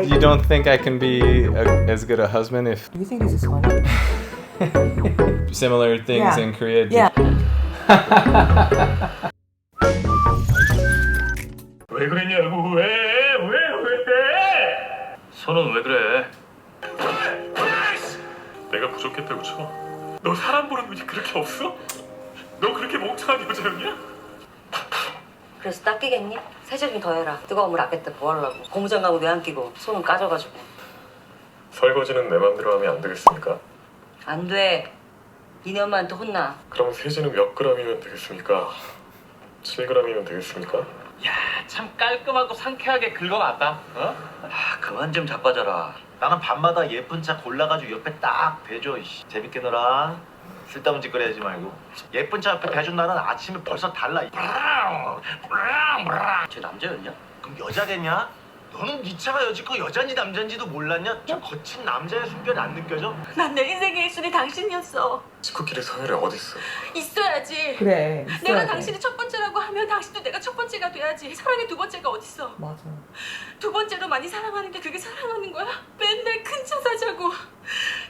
You don't think I can be as good a husband if Do you think this is funny? similar things in Korea? Yeah. 왜 그랬냐고 왜? 손은 왜 그래? 내가 부족했다고 쳐. 너 사람 보는 눈이 그렇게 없어? 너 그렇게 멍청한 여자였냐? 그래서 닦이겠니? 세제 좀 더 해라. 뜨거운 물 아꼈다 뭐 하려고. 고무장갑은 왜 안 끼고 손은 까져가지고. 설거지는 내 맘대로 하면 안 되겠습니까? 안 돼. 니네 엄마한테 혼나. 그럼 세제는 몇 g이면 되겠습니까? 7g이면 되겠습니까? 야, 참 깔끔하고 상쾌하게 긁어놨다. 어? 아, 그만 좀 자빠져라. 나는 밤마다 예쁜 차 골라가지고 옆에 딱 대줘. 이씨. 재밌게 놀아. 쓸데없는 짓거리 하지 말고. 예쁜 차 옆에 대준 나는 아침에 벌써 달라. 쟤 남자였냐? 그럼 여자겠냐? 너는 네 차가 여지고 여잔지 남잔지도 몰랐냐? 저 거친 남자의 숨결이 안 느껴져? 난 내 인생의 1순위 당신이었어. 식구끼리 서열이 어딨어? 있어야지. 그래. 내가 있어야 돼. 당신이 첫 번째라고 하면 당신도 내가 첫 번째가 돼야지. 사랑의 두 번째가 어딨어? 맞아. 두 번째로 많이 사랑하는 게 그게 사랑하는 거야? 맨날 큰 차 사자고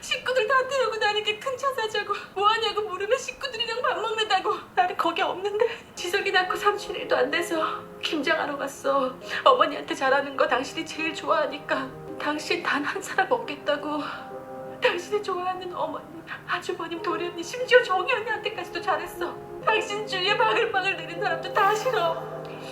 식구들 다 태우고 나는 게 큰 차 사자고 뭐하냐고 물으면 식구들이랑 밥 먹는다고. 나는 거기 없는데 지석이 낳고 3춘일도 안 돼서 김장하러 갔어. 어머니한테 잘하는 거 당신이 제일 좋아하니까. 당신 단 한 사람 없겠다고. 당신이 좋아하는 어머님, 아주버님, 도련님, 심지어 정희 언니한테까지도 잘했어. 당신 주위에 바글바글 내린 사람도 다 싫어.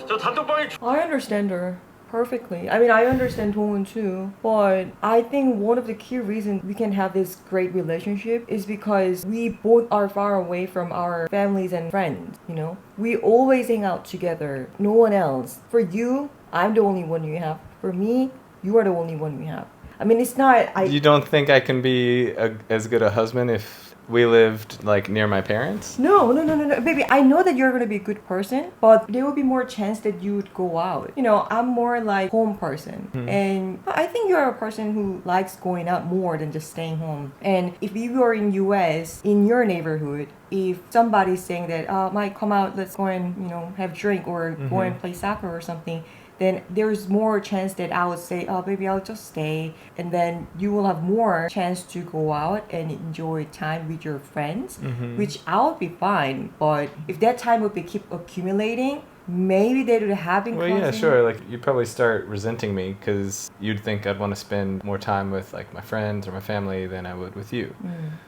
저 단톡방에 I understand her perfectly. I mean, I understand Dongwon too. But I think one of the key reasons we can have this great relationship is because we both are far away from our families and friends, you know? We always hang out together. No one else. For you, I'm the only one you have. For me, you are the only one we have. I mean, it's not... You don't think I can be as good a husband if we lived like near my parents? No, baby. I know that you're gonna be a good person, but there will be more chance that you would go out. You know, I'm more like home person, and I think you're a person who likes going out more than just staying home. And if you are in US, in your neighborhood, if somebody's saying that, might come out, let's go and have drink or go and play soccer or something, then there's more chance that I would say, oh, baby, I'll just stay. And then you will have more chance to go out and enjoy time with your friends, which I'll be fine. But if that time would be keep accumulating, maybe they would have been Well, yeah, sure. Like, you'd probably start resenting me because you'd think I'd want to spend more time with like my friends or my family than I would with you.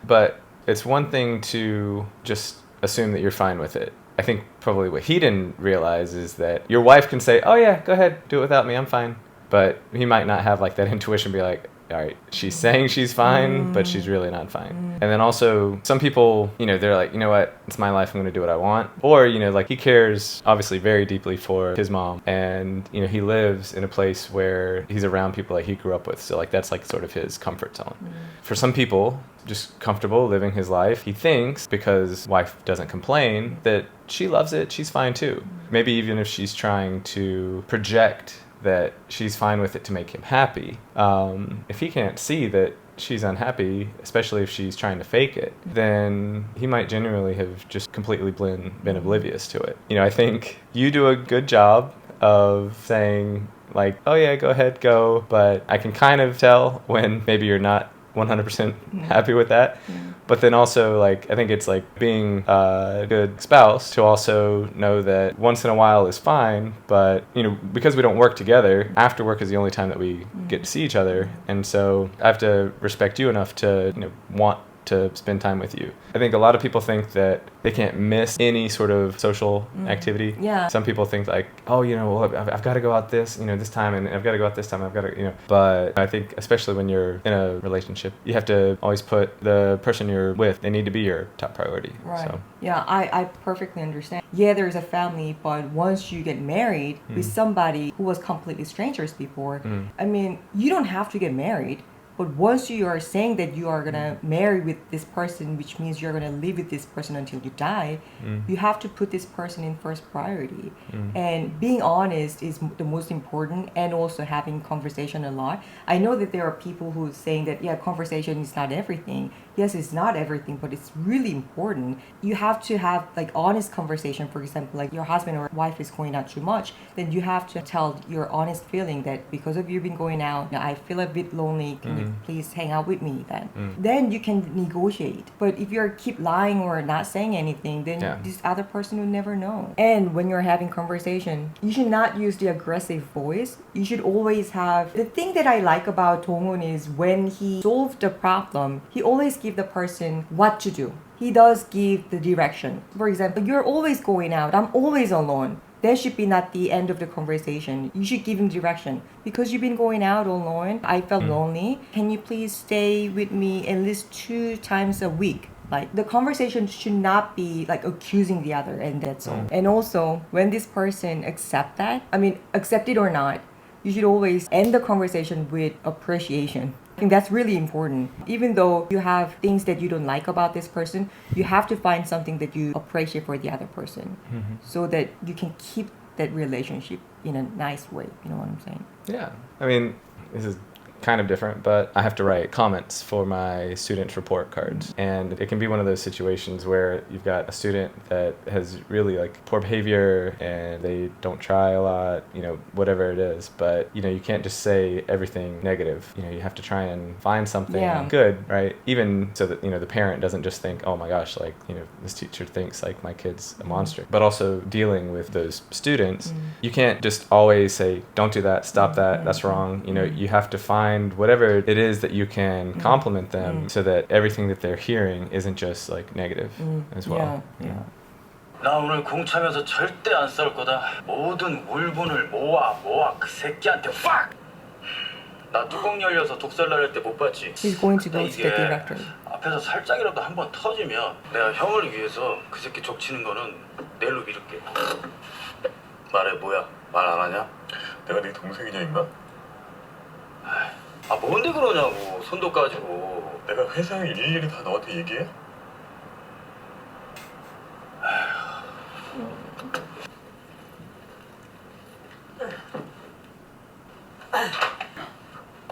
But it's one thing to just assume that you're fine with it. I think probably what he didn't realize is that your wife can say, oh yeah, go ahead, do it without me, I'm fine. But he might not have like that intuition, be like, all right, she's saying she's fine, but she's really not fine. And then also some people, they're like, you know what, it's my life, I'm going to do what I want. Or, like he cares obviously very deeply for his mom. And, he lives in a place where he's around people that he grew up with. So like that's like sort of his comfort zone. For some people, just comfortable living his life, he thinks because wife doesn't complain that she loves it, she's fine too. Maybe even if she's trying to project that she's fine with it to make him happy. If he can't see that she's unhappy, especially if she's trying to fake it, then he might genuinely have just completely been oblivious to it. I think you do a good job of saying like, oh yeah, go ahead, go. But I can kind of tell when maybe you're not 100% happy with that. But then also, like, I think it's like being a good spouse to also know that once in a while is fine, but, because we don't work together, after work is the only time that we get to see each other. And so I have to respect you enough to, want to spend time with you. I think a lot of people think that they can't miss any sort of social activity. Yeah. Some people think like, oh, well, I've got to go out this time, and I've got to go out this time, I've got to, But I think especially when you're in a relationship, you have to always put the person you're with, they need to be your top priority. Right. So. Yeah, I perfectly understand. Yeah, there's a family, but once you get married with somebody who was completely strangers before, I mean, you don't have to get married. But once you are saying that you are gonna marry with this person, which means you're gonna live with this person until you die, you have to put this person in first priority. And being honest is the most important, and also having conversation a lot. I know that there are people who are saying that, yeah, conversation is not everything. Yes, it's not everything, but it's really important. You have to have like honest conversation. For example, like your husband or wife is going out too much, then you have to tell your honest feeling that because of you been going out, I feel a bit lonely. Can you please hang out with me then? Then you can negotiate. But if you keep lying or not saying anything, then this other person will never know. And when you're having conversation, you should not use the aggressive voice. You should always have, the thing that I like about Dong-un is when he solves the problem, he always give the person what to do. He does give the direction. For example, you're always going out, I'm always alone. That should be not the end of the conversation. You should give him direction. Because you've been going out alone, I felt lonely. Can you please stay with me at least 2 times a week? Like, the conversation should not be like accusing the other, and that's all. And also, when this person accept it or not, you should always end the conversation with appreciation. I think that's really important. Even though you have things that you don't like about this person, you have to find something that you appreciate for the other person, so that you can keep that relationship in a nice way. You know what I'm saying? Yeah. I mean, this is kind of different, but I have to write comments for my student report cards. And it can be one of those situations where you've got a student that has really like poor behavior and they don't try a lot, whatever it is. But, you can't just say everything negative. You have to try and find something good, right? Even so that, the parent doesn't just think, oh my gosh, like, this teacher thinks like my kid's a monster. But also dealing with those students, you can't just always say, don't do that, stop that, that's wrong. You have to find whatever it is that you can compliment them so that everything that they're hearing isn't just like negative as well. Yeah. 나 오늘 공차면서 절대 안 싸울 거다. 모든 울분을 모아 그 새끼한테 확! 나 뚜껑 열려서 독살 날릴 때 못 봤지? He's going to go to the director. 앞에서 살짝이라도 한번 터지면 내가 형을 위해서 그 새끼 족치는 거는 내일로 미룰게. 말해 뭐야? 말 안 하냐? 내가 네 동생이냐 임마? 아 뭔데 그러냐고 손도 까지고. 내가 회사에 일일이 다 너한테 얘기해?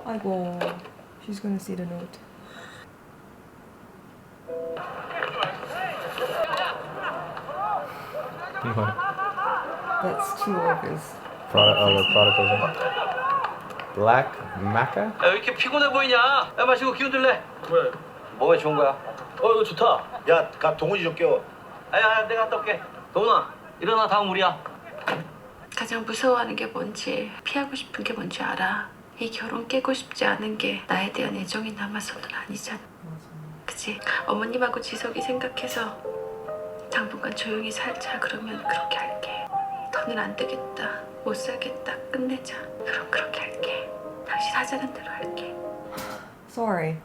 아이고, she's gonna see the note. That's too obvious. Product Black Maca? 야, 왜 이렇게 피곤해 보이냐? 야, 마시고 기운 들래? 왜? 뭐가 좋은 거야? 이거 좋다. 야, 가 동훈이 좀 깨워. 야, 내가 갔다 올게. 동훈아, 일어나, 다음 우리야. 가장 무서워하는 게 뭔지, 피하고 싶은 게 뭔지 알아. 이 결혼 깨고 싶지 않은 게 나에 대한 애정이 남아서는 아니잖아. 그치? 어머님하고 지석이 생각해서 당분간 조용히 살자 그러면 그렇게 할게. 더는 안 되겠다. 못 살겠다. 끝내자. 그럼 그렇게 할게. 당신 하자는 대로 할게. Sorry.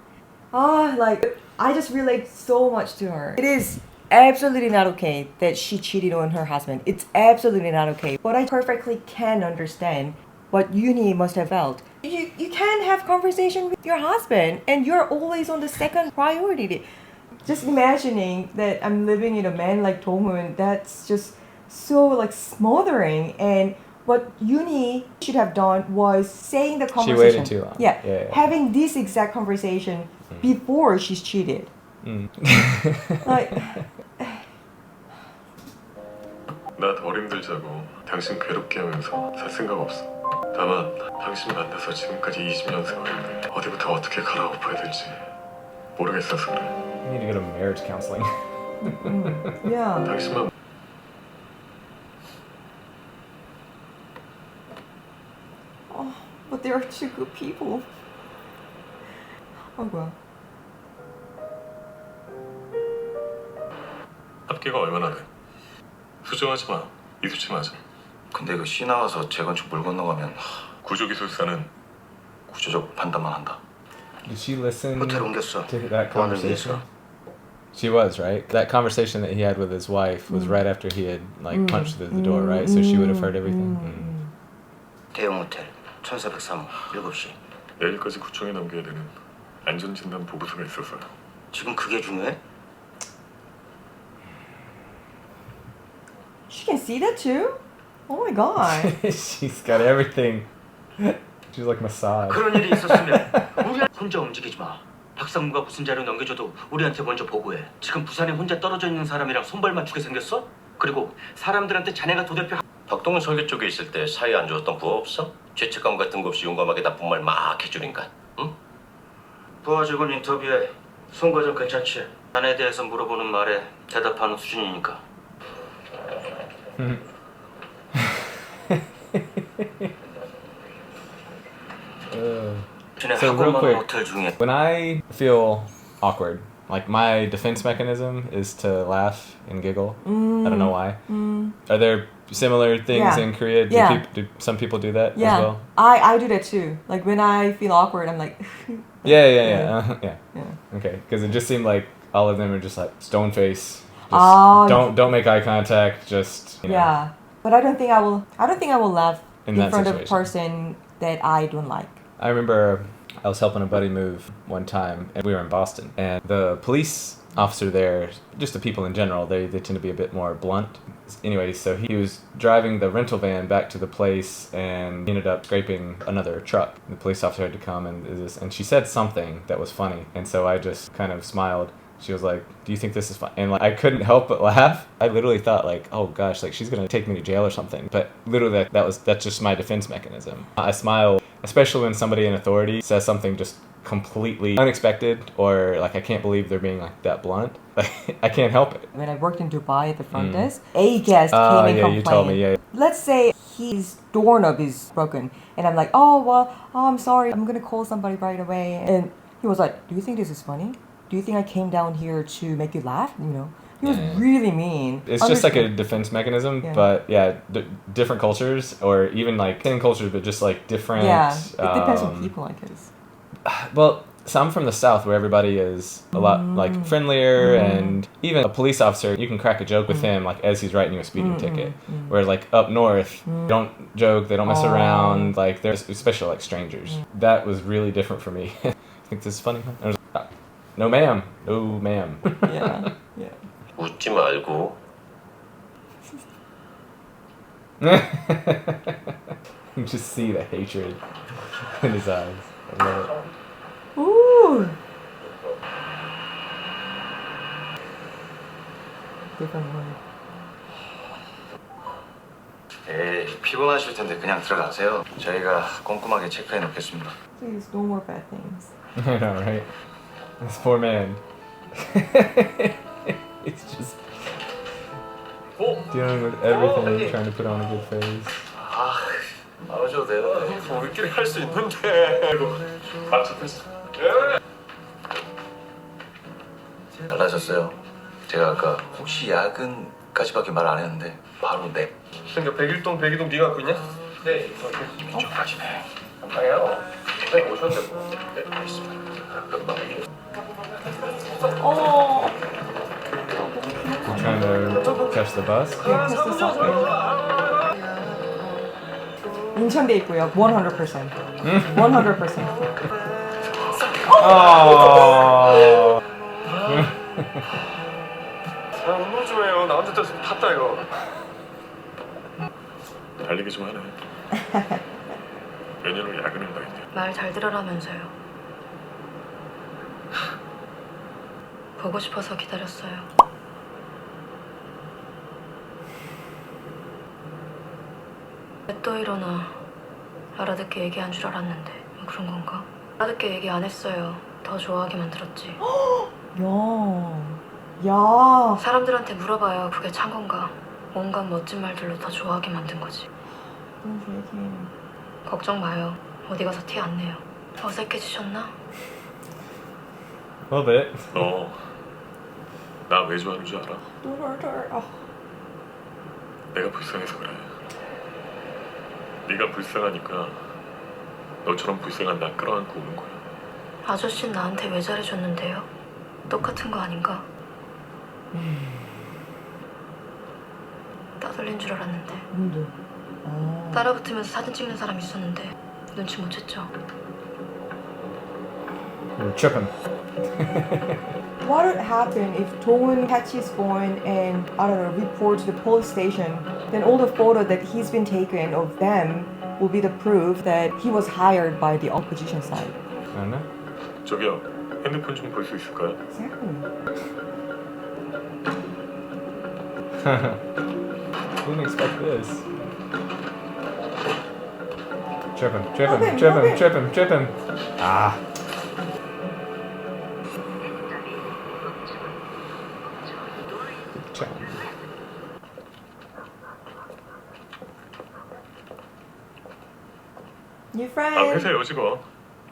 I just relate so much to her. It is absolutely not okay that she cheated on her husband. It's absolutely not okay. But I perfectly can understand what Uni must have felt. You can't have conversation with your husband and you're always on the second priority. Just imagining that I'm living in a man like Dong-un, that's just so like smothering. And what Uni should have done was saying the conversation. She waited too long. Yeah. Having this exact conversation before she's cheated. Like, 나 덜 힘들자고 당신 괴롭게 하면서 살 생각 없어. 다만 당신 만나서 지금까지 20년 세월인데 어디부터 어떻게 갈아엎어야 될지 모르겠어서 그래. You need to go to marriage counseling. yeah. 당신만 But they are two good people. 뭐야? 합계가 얼마나 돼? 수정하지 마. 이수치 맞아. 근데 그 시 나와서 재건축 물 건너가면 구조기술사는 구조적 판단만 한다. Did she listen 호텔 옮겼어. to that 보안을 conversation? 위해서. She was, right? That conversation that he had with his wife was right after he had like punched through the door, right? So she would have heard everything. 대형 호텔 1403호 7시. 내일까지 구청에 남겨야 되는 안전진단 보고서가 있어서요. 지금 그게 중요해? She can see that too? Oh my god. She's got everything. She's like massage. 그런 일이 있었으면 우리 혼자 움직이지 마. 박상무가 무슨 자료 넘겨줘도 우리한테 먼저 보고해. 지금 부산에 혼자 떨어져 있는 사람이랑 손발 맞추게 생겼어? 그리고 사람들한테 자네가 도대표. 박동훈 설계 쪽에 있을 때 사이 안 좋았던 부하 없어? 죄책감 같은 거 없이 용감하게 나쁜 말 막 해주니까. 응? 부하 직원 인터뷰에 손 과정 괜찮지? 자네에 대해서 물어보는 말에 대답하는 수준이니까. So real quick, when I feel awkward, like my defense mechanism is to laugh and giggle. I don't know why. Are there similar things in Korea? Do some people do that as well? I do that too. Like when I feel awkward, I'm like. Yeah. Okay, because it just seemed like all of them are just like stone face. Just don't make eye contact. Just you know. Yeah, but I don't think I will laugh In in that front of a situation. person that I don't like. I remember I was helping a buddy move one time, and we were in Boston, and the police officer there, just the people in general, they tend to be a bit more blunt. Anyway, so he was driving the rental van back to the place and he ended up scraping another truck. The police officer had to come and she said something that was funny, and so I just kind of smiled. She was like, "Do you think this is fun?" And like I couldn't help but laugh. I literally thought like, "Oh gosh, like she's gonna take me to jail or something." But literally that's just my defense mechanism. I smile, especially when somebody in authority says something just completely unexpected or like I can't believe they're being like that blunt. Like I can't help it. When I worked in Dubai at the front desk, a guest came and complained. You told me, yeah. Let's say his doorknob is broken, and I'm like, oh I'm sorry, I'm gonna call somebody right away. And he was like, "Do you think this is funny? Do you think I came down here to make you laugh?" You know, he was really mean. It's just like a defense mechanism, but different cultures or even like same cultures, but just like different. Yeah, it depends on people, I guess. Well, so I'm from the South where everybody is a lot like friendlier, and even a police officer, you can crack a joke with him like as he's writing you a speeding ticket. Whereas like up north, they don't joke, they don't mess around, like they're especially like strangers. That was really different for me. I think this is funny. I was like, no ma'am, no ma'am. Yeah. 웃지 말고. You just see the hatred in his eyes. I love it. Ooh. Different word. 에이, 피곤하실 텐데 그냥 들어가세요. 저희가 꼼꼼하게 체크해 놓겠습니다. Please, no more bad things. I know, right? This poor man. It's just dealing with everything, trying to put on a good face. 안 오셔도 돼요. 우리끼리 할 수 있는데. 맞췄어. 달라졌어요. 제가 아까 혹시 야근까지밖에 말 안 했는데 바로 네. 그러니까 101동 102동 네가 갖고 있냐? 네. 이쪽까지 네. 감사해요. 네, 오셨는데. 네, 알겠습니다. 금방 Oh. You're trying to catch the bus? 인천대 있고요. 100%. 100%. Oh. 너무 좋아해요. 나 혼자 떴으면 탔다 이거. 달리기 좀 하네. 연예로 야근을 나겠네. 말 잘 들으라면서요. 보고 싶어서 기다렸어요. 왜 또 일어나? 알아듣게 얘기한 줄 알았는데 뭐 그런 건가? 알아듣게 얘기 안 했어요. 더 좋아하게 만들었지. 야. 사람들한테 물어봐요. 그게 찬 건가? 온갖 멋진 말들로 더 좋아하게 만든 거지. 걱정 마요. 어디 가서 티 안 내요. 어색해지셨나? A little bit. 너 나 왜 좋아하는 줄 알아? 내가 불쌍해서 그래. 네가 불쌍하니까 너처럼 불쌍한 나 끌어안고 오는 거야. 아저씨는 나한테 왜 잘해줬는데요? 똑같은 거 아닌가? 따돌린 줄 알았는데. 따라붙으면서 사진 찍는 사람 있었는데 눈치 못 챘죠. You're tripping. What would happen if Doon catches his phone and, I don't know, report to the police station? Then all the photo that he's been taken of them will be the proof that he was hired by the opposition side. I don't know. 저기요, 핸드폰 좀 볼 수 있을까요? Exactly. Didn't expect this. Tripping. Ah. Good job. New 아, friend. 회사 여직원.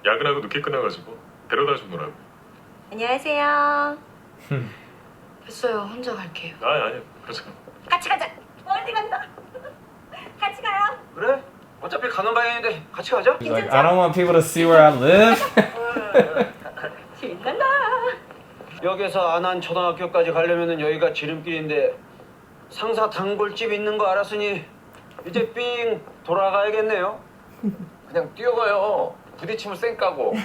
야근하고 늦게 끝나가지고 데려다 주느라고. 안녕하세요. 됐어요. 혼자 갈게요. 아니, 그렇지. 같이 가자. 어디 간다. 같이 가요. 그래? 어차피 가는 방향인데 같이 가자. He's like, I don't want people to see where I live. 신난다. 여기서 안한 초등학교까지 가려면은 여기가 지름길인데 상사 단골집 있는 거 알았으니 이제 삥 돌아가야겠네요. 그냥 뛰어가요. 부딪히면 쌩까고.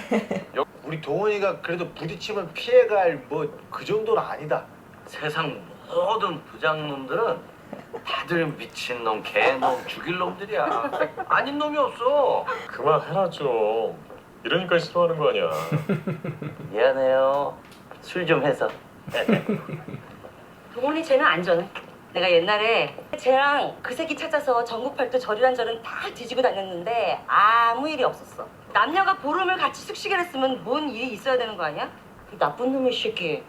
우리 동원이가 그래도 부딪히면 피해갈 뭐 그 정도는 아니다. 세상 모든 부장놈들은 다들 미친놈, 개놈, 죽일 놈들이야. 아닌 놈이 없어. 그만해라 좀. 이러니까 싫어하는 거 아니야. 미안해요. 술 좀 해서. 동훈이 쟤는 안전해. 내가 옛날에 쟤랑 그 새끼 찾아서 전국 팔도 저리란 저런 다 뒤지고 다녔는데 아무 일이 없었어. 남녀가 보름을 같이 숙식을 했으면 뭔 일이 있어야 되는 거 아니야? 이 나쁜 놈의 새끼.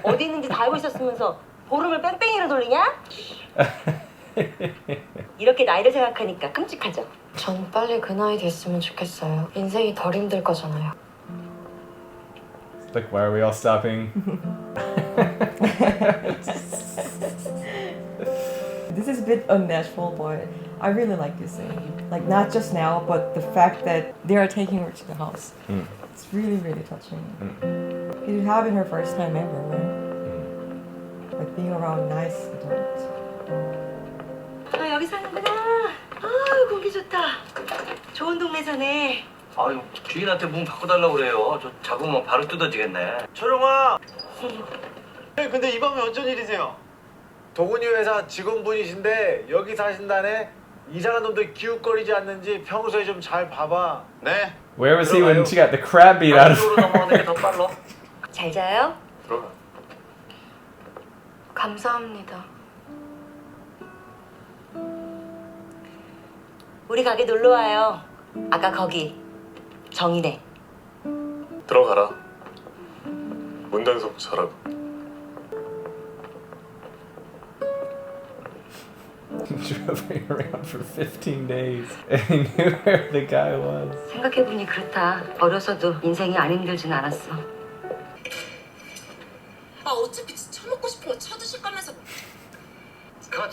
어디 있는지 다 알고 있었으면서 보름을 뺑뺑이로 돌리냐? 이렇게 나이를 생각하니까 끔찍하죠. 전 빨리 그 나이 됐으면 좋겠어요. 인생이 덜 힘들 거잖아요. Like, why are we all stopping? This is a bit unnatural, but I really like this scene. Like, not just now, but the fact that they are taking her to the house. It's really, really touching. It happened her first time ever, right? Like being around nice adults. 아, 여기 사는구나. 아, 공기 좋다. 좋은 동네 사네. 아유, 주인한테 문 바꿔달라고 그래요. 저 잡으면 바로 뜯어지겠네. 초롱아. 근데 이 밤에 어쩐 일이세요? 도군이 회사 직원분이신데 여기 사신다네. 이상한 놈들 기웃거리지 않는지 평소에 좀 잘 봐봐. 네. Where was he when she got the crab beat out of 안쪽으로 넘어가는 게 더 빨라. 잘 자요? 들어가. 감사합니다. 우리 가게 놀러 와요. 아까 거기 정이네. 들어가라. 문 단속 잘하고. Traveling around for 15 days. And he knew where the guy was. 생각해보니 그렇다. 어려서도 인생이 안 힘들진 않았어. 아 어차피 처먹고 싶은 거 쳐드실 거면서 컷.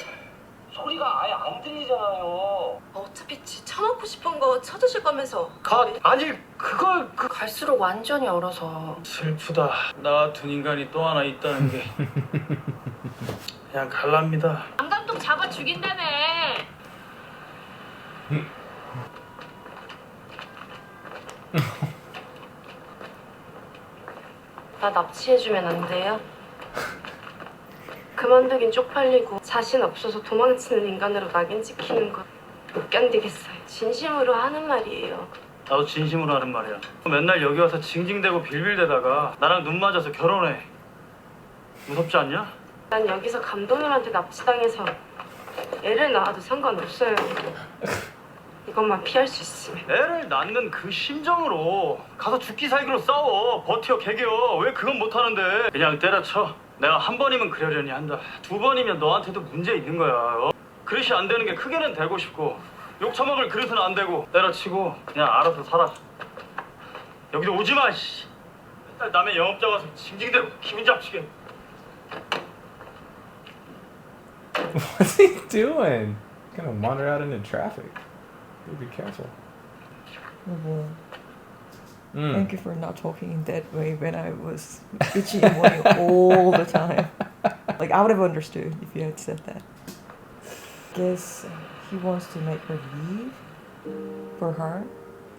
소리가 아예 안 들리잖아요. 어차피 처먹고 싶은 거 쳐드실 거면서 컷. 아니 그걸 갈수록 완전히 얼어서 슬프다. 나 같은 인간이 또 하나 있다는 게. 그냥 갈랍니다. 안 감독 잡아 죽인다며. 나 납치해주면 안 돼요? 그만두긴 쪽팔리고 자신 없어서 도망치는 인간으로 낙인 찍히는 거 못 견디겠어요. 진심으로 하는 말이에요. 나도 진심으로 하는 말이야. 맨날 여기 와서 징징대고 빌빌대다가 나랑 눈 맞아서 결혼해. 무섭지 않냐? 난 여기서 감독님한테 납치당해서 애를 낳아도 상관없어요. 이것만 피할 수 있으면. 애를 낳는 그 심정으로 가서 죽기 살기로 싸워. 버텨 개겨. 왜 그건 못하는데. 그냥 때려쳐. 내가 한 번이면 그러려니 한다. 두 번이면 너한테도 문제 있는 거야. 그릇이 안 되는 게 크게는 되고 싶고 욕 처먹을 그릇은 안 되고 때려치고 그냥 알아서 살아. 여기도 오지 마. 씨. 맨날 남의 영업자 가서 징징대고 기분 잡치게. What's he doing? He's gonna wander out into traffic. Be careful. Thank you for not talking in that way when I was bitchy and whining all the time. Like, I would have understood if you had said that. Guess he wants to make her leave for her.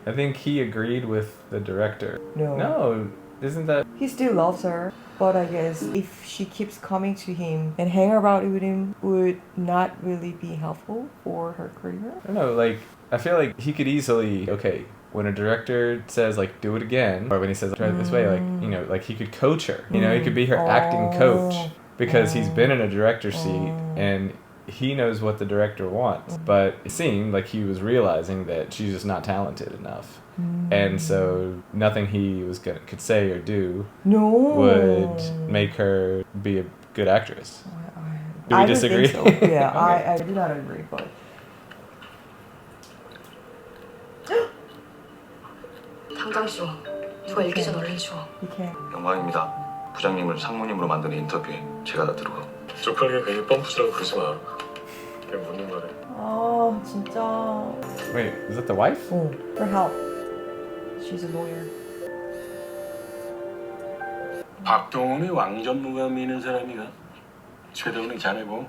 I think he agreed with the director. No, isn't that... He still loves her, but I guess if she keeps coming to him and hang around with him would not really be helpful for her career. I don't know, like, I feel like he could easily, okay, when a director says, like, do it again, or when he says, try it this way, like, you know, like, he could coach her. You know, he could be her acting coach because he's been in a director's seat and he knows what the director wants. But it seemed like he was realizing that she's just not talented enough. And so nothing he could say or do would make her be a good actress. Do we disagree? Think so. Yeah, okay. I do not agree, but... 당장 줘. 누가 읽기 전 얼른 줘. 영광입니다. 부장님을 상무님으로 만드는 인터뷰에 제가 다 들어가. 쪽팔리게 괜히 펌프치라고 그러지 마. 그냥 묻는 거래. 아 진짜. Wait, is that the wife? For help. She's a lawyer. 박동훈이 왕전무감 미는 사람이가 최동훈이 자네고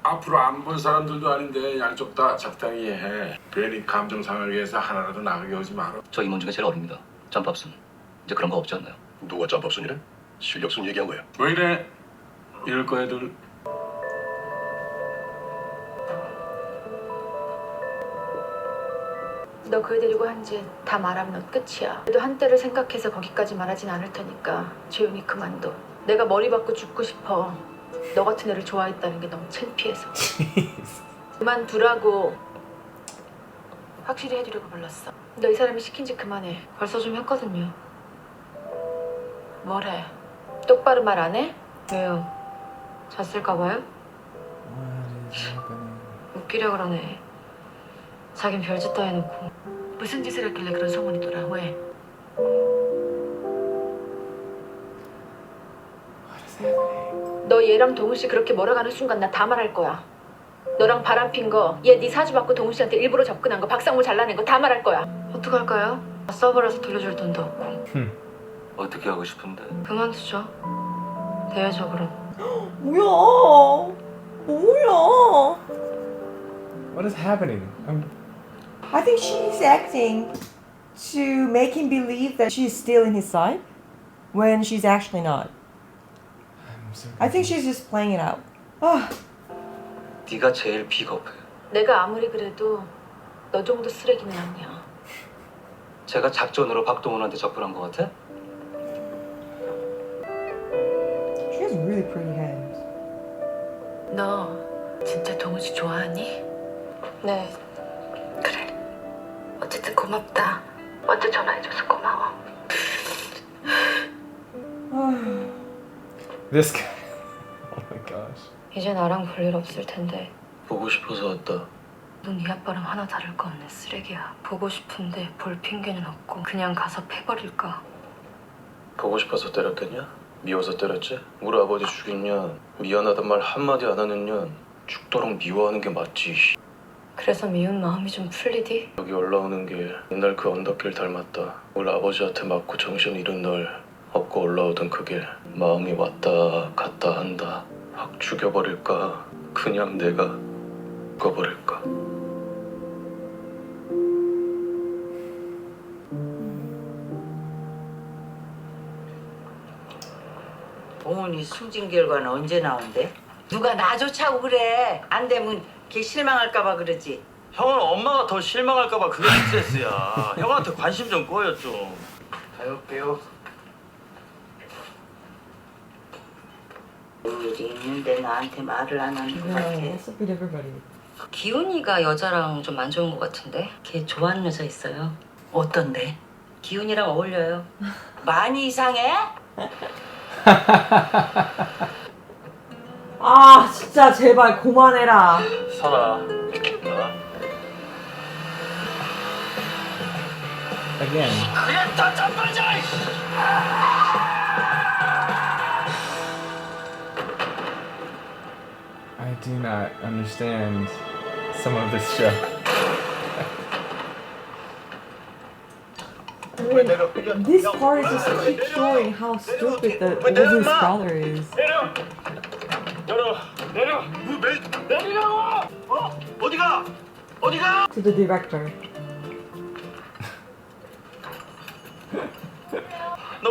앞으로 안 본 사람들도 아닌데 양쪽 다 적당히 해. 괜히 감정 상하게 해서 하나라도 나가게 하지 마라. 저 임원 중에 제일 어립니다. 짬밥순. 이제 그런 거 없지 않나요? 누가 짬밥순이래? 실력순 얘기한 거야. 왜 이래? 이럴 거 애들. 너 그 데리고 한 지 다 말하면 넌 끝이야. 그래도 한때를 생각해서 거기까지 말하진 않을 테니까 조용히 그만둬. 내가 머리 받고 죽고 싶어. 너 같은 애를 좋아했다는 게 너무 창피해서. 그만두라고. 확실히 해주려고 불렀어. 너 이 사람이 시킨 짓 그만해. 벌써 좀 했거든요. 뭐래? 똑바로 말 안 해? 왜요? 잤을까 봐요? 웃기려 그러네. 자긴 별짓 다 해놓고 무슨 짓을 했길래 그런 소문이 돌아. 왜? 너 얘랑 동훈 씨 그렇게 몰아가는 순간 나 다 말할 거야. 너랑 바람핀 거, 얘 네 사주 받고 동훈 씨한테 일부러 접근한 거, 박상무 잘라낸 거 다 말할 거야. 어떡할까요? 서버라서 돌려줄 돈도 없고. 어떻게 하고 싶은데? 그만두죠. 대외적으로. 뭐야? What is happening? I think she's acting to make him believe that she's still in his side when she's actually not. I think she's just playing it out. 네가 제일 비겁해. 내가 아무리 그래도 너 정도 쓰레기는 아니야. 제가 작전으로 박동훈한테 접근한 것 같아? She has really pretty hands. 너 진짜 동훈 씨 좋아하니? 네. 그래. 어쨌든 고맙다. 먼저 전화해줘서 고마워. This guy. Oh my gosh. 이제 나랑 볼 일 없을 텐데. 보고 싶어서 왔다. 넌 네 아빠랑 하나 다를 거 없네 쓰레기야. 보고 싶은데 볼 핑계는 없고 그냥 가서 패버릴까. 보고 싶어서 때렸겠냐? 미워서 때렸지? 우리 아버지 죽인 년 미안하단 말 한마디 안 하는 년 죽도록 미워하는 게 맞지. 그래서 미운 마음이 좀 풀리디? 여기 올라오는 게 옛날 그 언덕길 닮았다. 우리 아버지한테 맞고 정신 잃은 널 업고 올라오던 그게 마음이 왔다 갔다 한다. 확 죽여버릴까? 그냥 내가 죽어버릴까? 동훈이 승진 결과는 언제 나온대? 누가 나조차고 그래. 안 되면 걔 실망할까봐 그러지. 형은 엄마가 더 실망할까봐 그게 스트레스야. 형한테 관심 좀 꺼요 좀. 가볼게요. 일이 있는데 나한테 말을 안 하는 것 같아. What's up with everybody? 기훈이가 여자랑 좀 안 좋은 것 같은데? 걔 좋아하는 여자 있어요. 어떤데? 기훈이랑 어울려요. 많이 이상해? 아 진짜 제발 그만해라. 선아. Again. 그냥 다 잡아줘. I do not understand some of this show. This part is just keep showing how stupid the older scholar is. 내리라고. 어디가? To the director.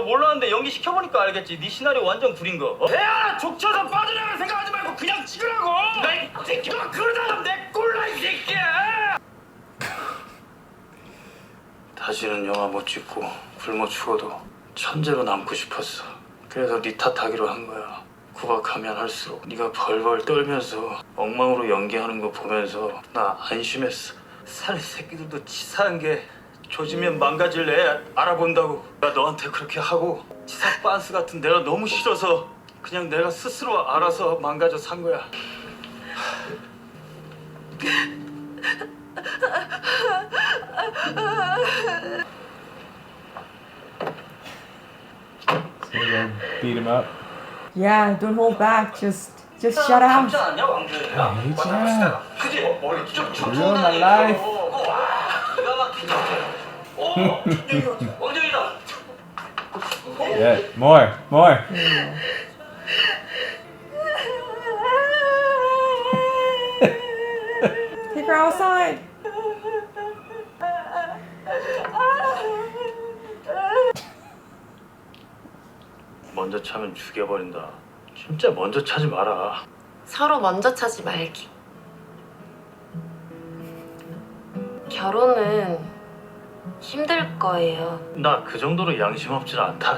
몰랐는데 연기 시켜보니까 알겠지. 네 시나리오 완전 구린 거. 야, 족쳐서 빠져나갈 생각하지 말고 그냥 찍으라고. 이 새끼가 그러다가 내 꼴라 이 새끼야. 다시는 영화 못 찍고 굶어 죽어도 천재로 남고 싶었어. 그래서 네 탓하기로 한 거야. 구박하면 할수록 네가 벌벌 떨면서 엉망으로 연기하는 거 보면서 나 안심했어. 사내 새끼들도 치사한 게 조지면 망가질 애 알아본다고. 나 너한테 그렇게 하고 치사 빤스 같은 내가 너무 싫어서 그냥 내가 스스로 알아서 망가져 산 거야. So you go beat him up. Yeah, don't hold back. Just shut up. 남자 아니야 왕조야? 진짜. 그지? 머리 쭉 Ruin my life. 기가 막히네. 왕조이다. Yeah, more. Take her outside. 먼저 차면 죽여버린다. 진짜 먼저 차지 마라. 서로 먼저 차지 말기. 결혼은 힘들 거예요. 나 그 정도로 양심 없진 않다.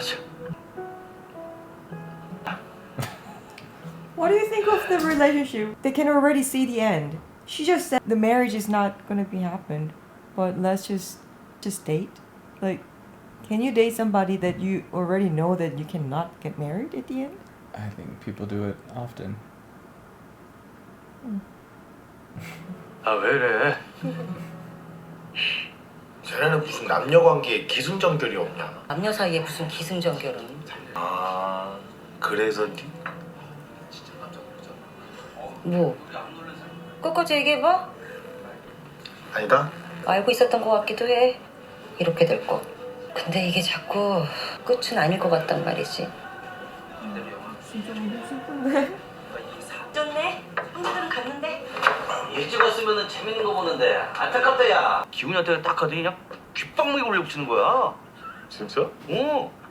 What do you think of the relationship? They can already see the end. She just said the marriage is not gonna be happened, but let's just date. Like, can you date somebody that you already know that you cannot get married at the end? I think people do it often. 아 왜 이래? 쟤네는 무슨 남녀 관계에 기승전결이 없냐? 남녀 사이에 무슨 기승전결은? 아, 그래서 뭐? 끝까지 얘기해봐? 아니다. 알고 있었던 것 같기도 해. 이렇게 될 거. 근데 이게 자꾸 끝은 아닐 것 같단 말이지. 진짜 너무 슬픈데. 좋네. 형제들은 갔는데. 일찍 왔으면 재밌는 거 보는데 안타깝다 야. 기훈이한테 딱 하더니 그냥 귓방망이 올려붙이는 거야. 진짜?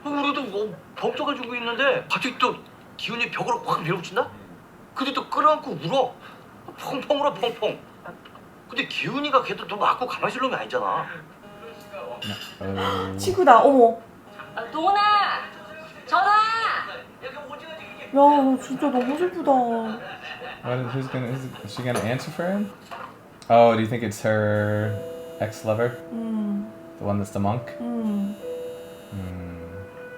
우리도 뭐 벙쪄가지고 있는데 갑자기 또 기훈이 벽으로 확 밀어붙인다? 근데 또 끌어안고 울어. 펑펑 울어 펑펑. 근데 기훈이가 걔도 너 맞고 가만히 있을 놈이 아니잖아. 친구다. 어머. 동훈아! 전화! 야, 너 진짜 너무 슬프다. Is she gonna answer for him? Oh, do you think it's her ex-lover? The one that's the monk?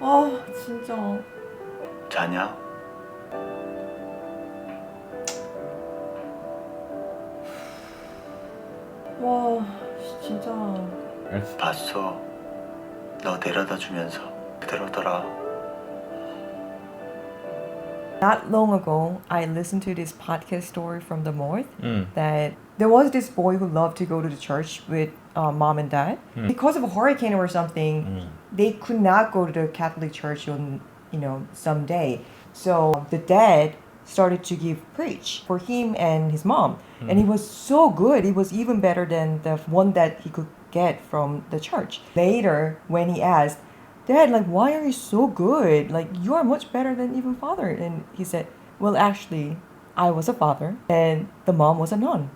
아, 진짜. 자냐? 와, 진짜. 봤어. 너 데려다 주면서 그대로더라. Not long ago, I listened to this podcast story from the north that there was this boy who loved to go to the church with mom and dad. Because of a hurricane or something, they could not go to the Catholic church on, some day. So the dad started to give preach for him and his mom. And it was so good. It was even better than the one that he could get from the church. Later, when he asked, Dad, why are you so good? You are much better than even father. And he said, well, actually, I was a father and the mom was a nun.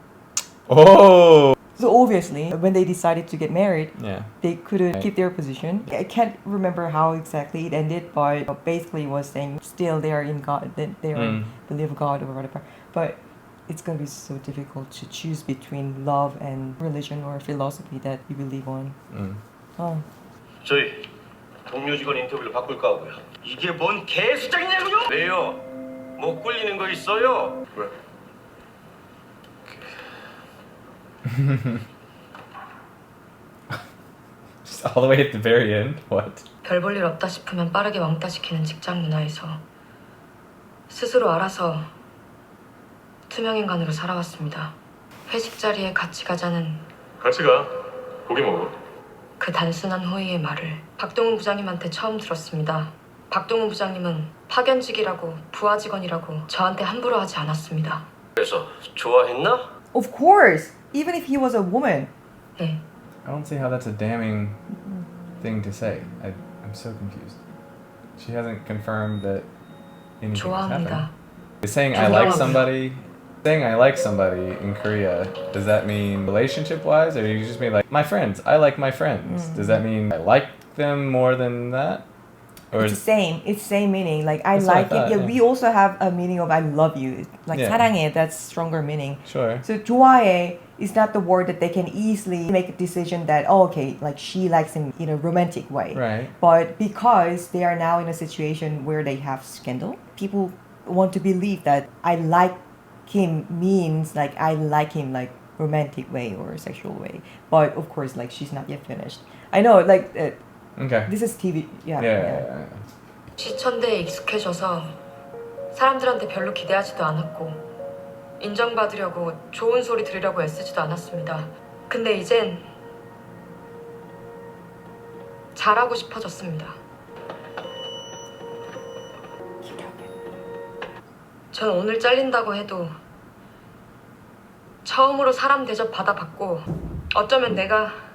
Oh! So obviously, when they decided to get married, Yeah. they couldn't keep their position. I can't remember how exactly it ended, but basically it was saying still they are in God, that they are believe God or whatever. But it's going to be so difficult to choose between love and religion or philosophy that you believe on. Oh. 저희 동료 직원 인터뷰를 바꿀까 하고요. 이게 뭔 개수작이냐고요? 왜요? 못 꿀리는 거 있어요? 왜? Just all the way at the very end? What? 별 볼 일 없다 싶으면 빠르게 왕따시키는 직장 문화에서 스스로 알아서 투명인간으로 살아왔습니다. 회식 자리에 같이 가자는 같이 가. 고기 먹어. 그 단순한 호의의 말을 박동훈 부장님한테 처음 들었습니다. 박동훈 부장님은 파견직이라고 부하 직원이라고 저한테 함부로 하지 않았습니다. 그래서 좋아했나? Of course, even if he was a woman. 네, I don't see how that's a damning thing to say. I'm so confused. She hasn't confirmed that anything has happened. 좋아합니다. Saying I like somebody, saying I like somebody in Korea, does that mean relationship-wise, or you just mean like my friends? I like my friends. Does that mean I like them more than that? Or It's the same. It's same meaning. Like I That's what I like thought, it. Yeah, yeah. we also have a meaning of I love you. Like Yeah. 사랑해. That's stronger meaning. Sure. So 좋아해 is not the word that they can easily make a decision that okay, like she likes him in a romantic way. Right. But because they are now in a situation where they have scandal, people want to believe that I like him means like I like him like romantic way or sexual way. But of course, like she's not yet finished. I know, like Okay. this is TV. Yeah. Yeah. 시천대에 익숙해져서 사람들한테 별로 기대하지도 않았고 인정받으려고 좋은 소리 들으려고 애쓰지도 않았습니다. 근데 이젠 잘하고 싶어졌습니다. 전 오늘 잘린다고 해도 처음으로 사람 대접 받아봤고 어쩌면 내가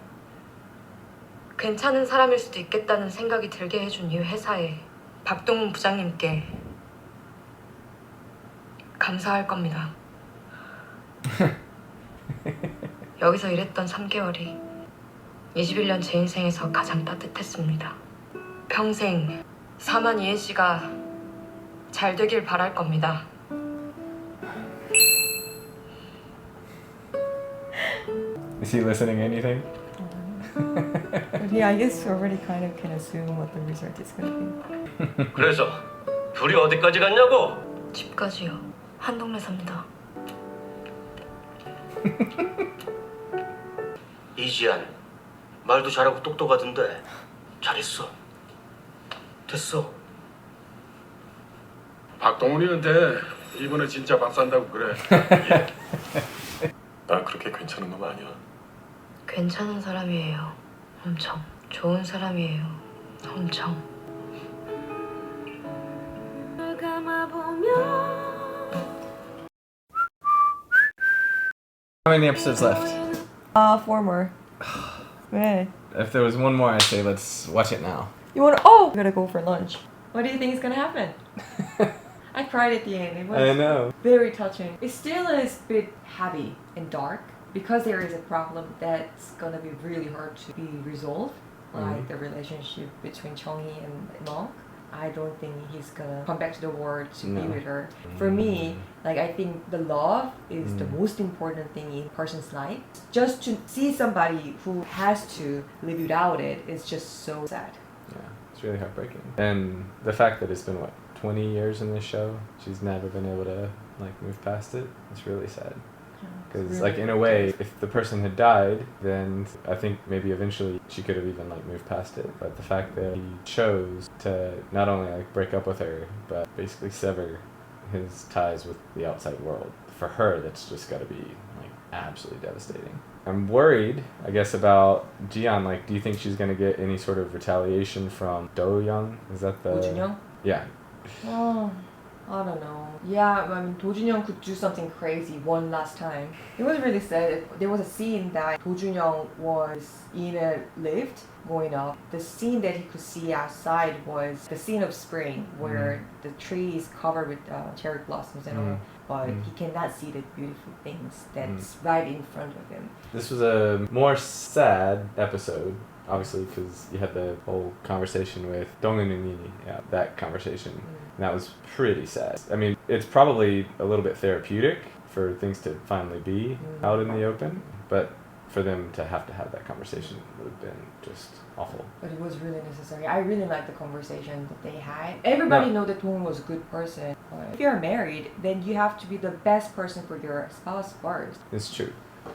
괜찮은 사람일 수도 있겠다는 생각이 들게 해준 이 회사에 박동훈 부장님께 감사할 겁니다. 여기서 일했던 3개월이 21년 제 인생에서 가장 따뜻했습니다. 평생 사만 이해 씨가 잘 되길 바랄 겁니다. Is he listening to anything? But yeah, I guess already kind of can assume what the result is going to be. 그래서 둘이 어디까지 갔냐고? 집까지요. 한 동네 삽니다. 이지안 말도 잘하고 똑똑하던데 잘했어. 됐어. 박동훈이한테 이번에 진짜 밥 산다고 그래. 나 그렇게 괜찮은 놈 아니야. 괜찮은 사람이에요. 엄청 좋은 사람이에요. 엄청. How many episodes left? 4 more. Right. If there was one more, I'd say let's watch it now. You want to? Oh, we gotta go for lunch. What do you think is gonna happen? I cried at the end. It was I know. very touching. It still is a bit heavy and dark because there is a problem that's gonna be really hard to be resolved, like the relationship between Chongi and Monk. I don't think he's gonna come back to the world to be with her. For me, like I think the love is the most important thing in a person's life. Just to see somebody who has to live without it is just so sad. Yeah, it's really heartbreaking. And the fact that it's been, what, 20 years in this show, she's never been able to like move past it. It's really sad. Because really like in a way, if the person had died, then I think maybe eventually she could have even like moved past it. But the fact that he chose to not only like break up with her, but basically sever his ties with the outside world, for her that's just got to be like absolutely devastating. I'm worried, I guess, about Jian. Like, do you think she's gonna get any sort of retaliation from Do Young? Is that the? Do Young? Yeah. Oh, I don't know. Yeah, I mean, Do Young could do something crazy one last time. It was really sad. There was a scene that Do Young was in a lift going up. The scene that he could see outside was the scene of spring where the tree is covered with cherry blossoms and all. But he cannot see the beautiful things that's right in front of him. This was a more sad episode, obviously, because you had the whole conversation with Donghyun and Nini. Yeah, that conversation. And that was pretty sad. I mean, it's probably a little bit therapeutic for things to finally be out in the open, but for them to have that conversation would have been just awful. But it was really necessary. I really liked the conversation that they had. Everybody know that Dong was a good person. But if you're married, then you have to be the best person for your spouse first. It's true.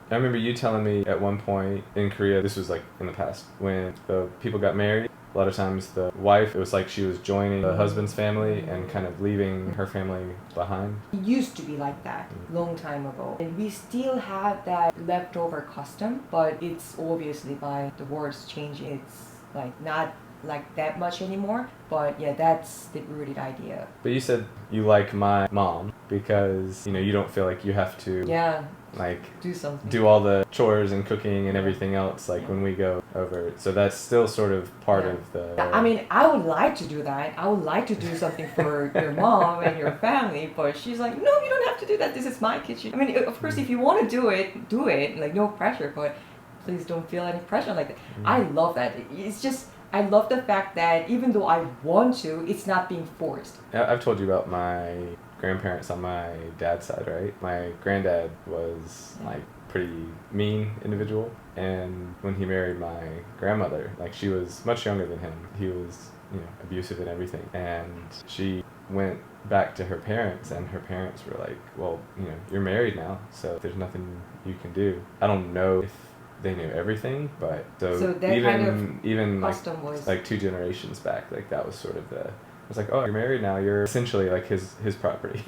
I remember you telling me at one point in Korea, this was like in the past, when the people got married, a lot of times the wife, it was like she was joining the husband's family and kind of leaving her family behind. It used to be like that long time ago. And we still have that leftover custom, but it's obviously by the world's changing. It's like not like that much anymore. But yeah, that's the rooted idea. But you said you like my mom because, you know, you don't feel like you have to like do something. Do all the chores and cooking and everything else like when we go over. So that's still sort of part of the... I mean, I would like to do that. I would like to do something for your mom and your family, but she's like, no, you don't have to do that. This is my kitchen. I mean, of course, if you want to do it, do it. Like, no pressure, but please don't feel any pressure like that. I love that. It's just... I love the fact that even though I want to, it's not being forced. I've told you about my grandparents on my dad's side, right? My granddad was like pretty mean individual, and when he married my grandmother, like she was much younger than him, he was, you know, abusive and everything, and she went back to her parents, and her parents were like, well, you know, you're married now, so there's nothing you can do. I don't know if they knew everything, but so that even kind of even custom like, was like 2 generations back, like that was sort of the... It's like, oh, you're married now. You're essentially like his property.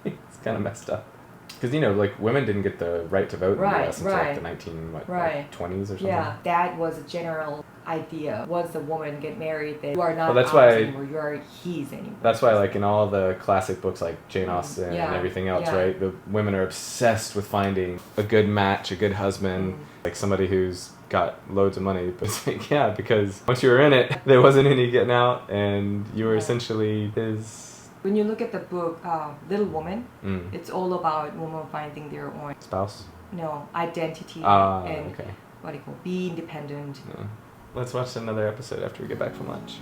It's kind of messed up. Because, you know, like women didn't get the right to vote in the US until like the 1920s or something. Yeah, that was a general idea. Once a woman get married, then you are not that's ours why, anymore. You are his anymore. That's why, like in all the classic books like Jane Austen and everything else, right? The women are obsessed with finding a good match, a good husband, like somebody who's got loads of money. But it's like, yeah, because once you were in it, there wasn't any getting out, and you were essentially his... When you look at the book Little Woman, it's all about women finding their own spouse? No, identity and what do you call, be independent. Let's watch another episode after we get back from lunch.